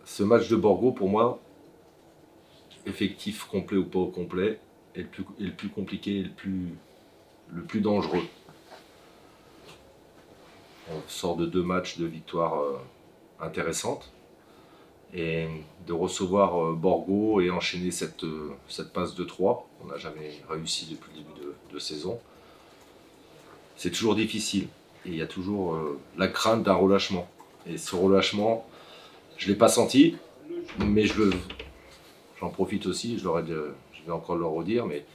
Ce match de Borgo, pour moi, effectif complet ou pas au complet, est le plus compliqué, le plus dangereux. On sort de 2 matchs de victoire intéressantes. Et de recevoir Borgo et enchaîner cette passe de 3, on n'a jamais réussi depuis le début de saison. C'est toujours difficile. Et il y a toujours la crainte d'un relâchement. Et ce relâchement, je ne l'ai pas senti, mais j'en profite aussi, je vais encore le redire, mais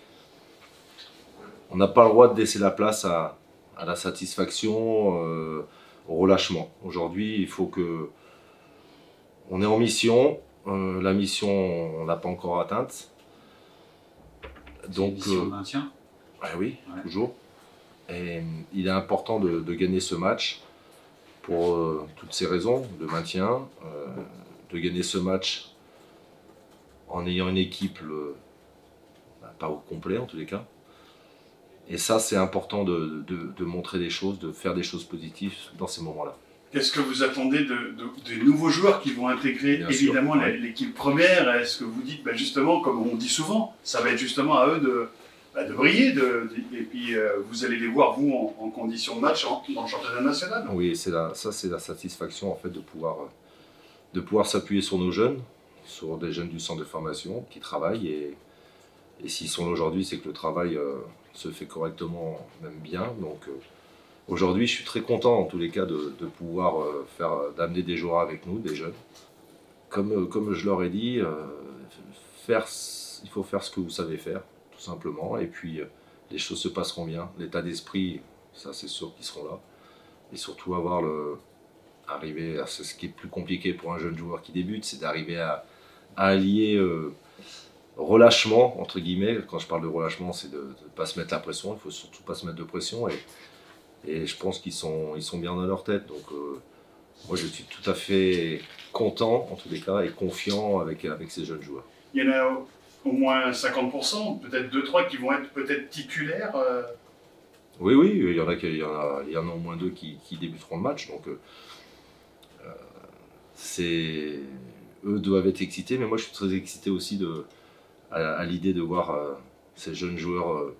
on n'a pas le droit de laisser la place à la satisfaction, au relâchement. Aujourd'hui, il faut que... On est en mission, la mission, on ne l'a pas encore atteinte. Donc, mission de maintien. Oui, ouais. Toujours. Et il est important de gagner ce match pour toutes ces raisons, de maintien, de gagner ce match en ayant une équipe pas au complet en tous les cas. Et ça, c'est important de montrer des choses, de faire des choses positives dans ces moments-là. Qu'est-ce que vous attendez des nouveaux joueurs qui vont intégrer évidemment l'équipe première? Est-ce que vous dites, justement, comme on dit souvent, ça va être justement à eux de briller, et puis vous allez les voir, vous, en condition de match dans le championnat national? Oui, ça c'est la satisfaction en fait de pouvoir s'appuyer sur nos jeunes, sur des jeunes du centre de formation qui travaillent, et s'ils sont là aujourd'hui, c'est que le travail se fait correctement, même bien. Donc aujourd'hui, je suis très content en tous les cas de pouvoir d'amener des joueurs avec nous, des jeunes. Comme je leur ai dit, il faut faire ce que vous savez faire, tout simplement, et puis les choses se passeront bien. L'état d'esprit, ça c'est sûr qu'ils seront là, et surtout arriver à ce qui est plus compliqué pour un jeune joueur qui débute, c'est d'arriver à allier relâchement, entre guillemets. Quand je parle de relâchement, c'est de ne pas se mettre la pression, il ne faut surtout pas se mettre de pression, et je pense qu'ils sont bien dans leur tête. Donc moi je suis tout à fait content en tous les cas et confiant avec ces jeunes joueurs. Il y en a au moins 50%, peut-être 2-3 qui vont être peut-être titulaires. Oui, il y en a au moins 2 qui débuteront le match. Donc eux doivent être excités, mais moi je suis très excité aussi à l'idée de voir ces jeunes joueurs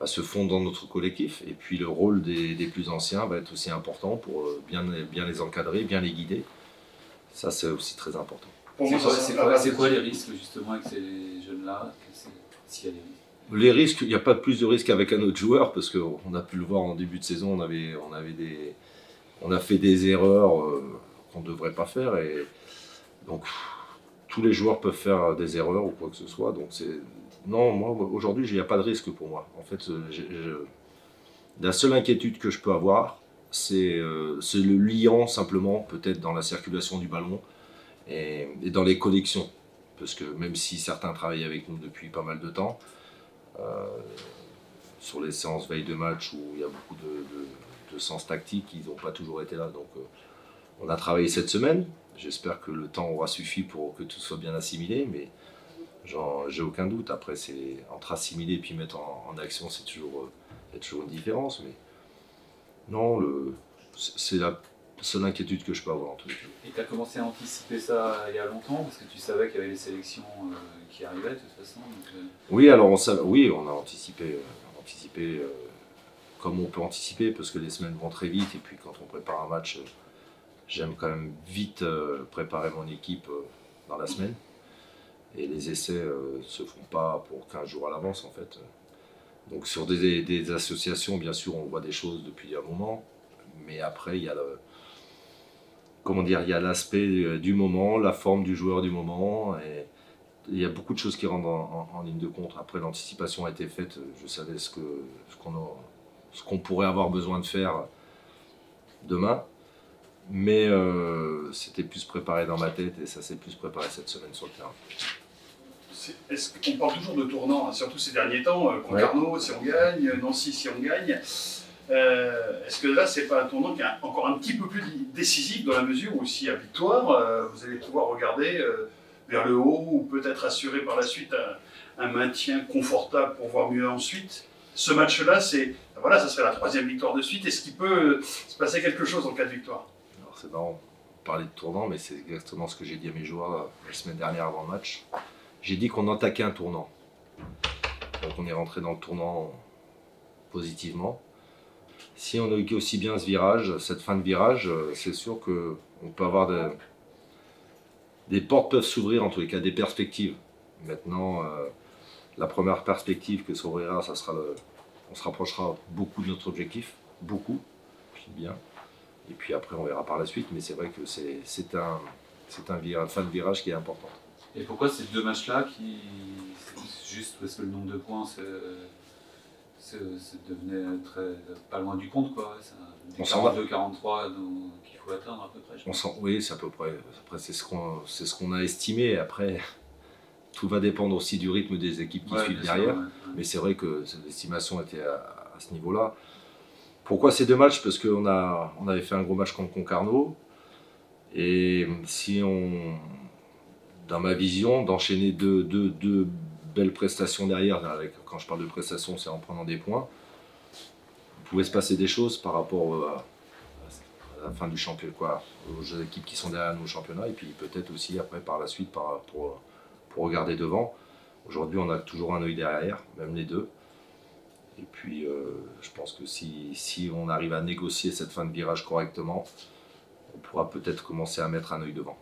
se fondre dans notre collectif. Et puis le rôle des plus anciens va être aussi important pour bien les encadrer, bien les guider. Ça c'est aussi très important. C'est quoi les risques justement avec ces jeunes-là, s'il y a des risques? Les risques, il n'y a pas plus de risques avec un autre joueur, parce qu'on a pu le voir en début de saison, on a fait des erreurs qu'on ne devrait pas faire, et donc tous les joueurs peuvent faire des erreurs ou quoi que ce soit. Donc non, moi aujourd'hui il n'y a pas de risque pour moi. En fait, la seule inquiétude que je peux avoir, c'est le liant simplement, peut-être dans la circulation du ballon et dans les connexions, parce que même si certains travaillent avec nous depuis pas mal de temps, sur les séances veille de match où il y a beaucoup de sens tactique, ils n'ont pas toujours été là. Donc on a travaillé cette semaine, j'espère que le temps aura suffi pour que tout soit bien assimilé, mais j'ai aucun doute. Après, c'est entre assimiler et puis mettre en action, il y a toujours une différence, mais non, c'est la seule inquiétude que je peux avoir en tout cas. Et tu as commencé à anticiper ça il y a longtemps, parce que tu savais qu'il y avait les sélections qui arrivaient de toute façon. Oui, alors on a anticipé, comme on peut anticiper, parce que les semaines vont très vite, et puis quand on prépare un match, j'aime quand même vite préparer mon équipe dans la semaine. Et les essais se font pas pour 15 jours à l'avance en fait. Donc sur des associations, bien sûr, on voit des choses depuis un moment, mais après il y a il y a l'aspect du moment, la forme du joueur du moment, et il y a beaucoup de choses qui rentrent en ligne de compte. Après, l'anticipation a été faite, je savais ce qu'on pourrait avoir besoin de faire demain, mais c'était plus préparé dans ma tête, et ça s'est plus préparé cette semaine sur le terrain. Est-ce qu'on parle toujours de tournant, surtout ces derniers temps, Concarneau si on gagne, Nancy si on gagne, est-ce que là c'est pas un tournant qui est encore un petit peu plus décisif, dans la mesure où s'il y a victoire, vous allez pouvoir regarder vers le haut, ou peut-être assurer par la suite un maintien confortable pour voir mieux ensuite? Ce match-là, ça serait la 3e victoire de suite. Est-ce qu'il peut se passer quelque chose en cas de victoire? Alors c'est marrant. parler de tournant, mais c'est exactement ce que j'ai dit à mes joueurs la semaine dernière avant le match. J'ai dit qu'on attaquait un tournant. Donc on est rentré dans le tournant positivement. Si on a eu aussi bien ce virage, cette fin de virage, c'est sûr qu'on peut avoir des portes peuvent s'ouvrir, en tous les cas des perspectives. Maintenant, la première perspective que s'ouvrira, ça sera on se rapprochera beaucoup de notre objectif, beaucoup, bien. Et puis après, on verra par la suite, mais c'est vrai que c'est un fin de virage qui est important. Et pourquoi ces deux matchs-là, c'est juste parce que le nombre de points devenait pas loin du compte, quoi. C'est 42-43 qu'il faut atteindre à peu près. Oui, c'est à peu près. Après, c'est ce qu'on a estimé. Après, tout va dépendre aussi du rythme des équipes qui suivent derrière. Sûr, ouais. Mais c'est vrai que l'estimation était à ce niveau-là. Pourquoi ces deux matchs? Parce qu'on avait fait un gros match contre Concarneau. Et si dans ma vision, d'enchaîner deux belles prestations derrière, quand je parle de prestations, c'est en prenant des points, il pouvait se passer des choses par rapport à la fin du championnat, aux équipes qui sont derrière nous au championnat, et puis peut-être aussi après par la suite pour regarder devant. Aujourd'hui, on a toujours un œil derrière, même les deux. Et puis, je pense que si on arrive à négocier cette fin de virage correctement, on pourra peut-être commencer à mettre un œil devant.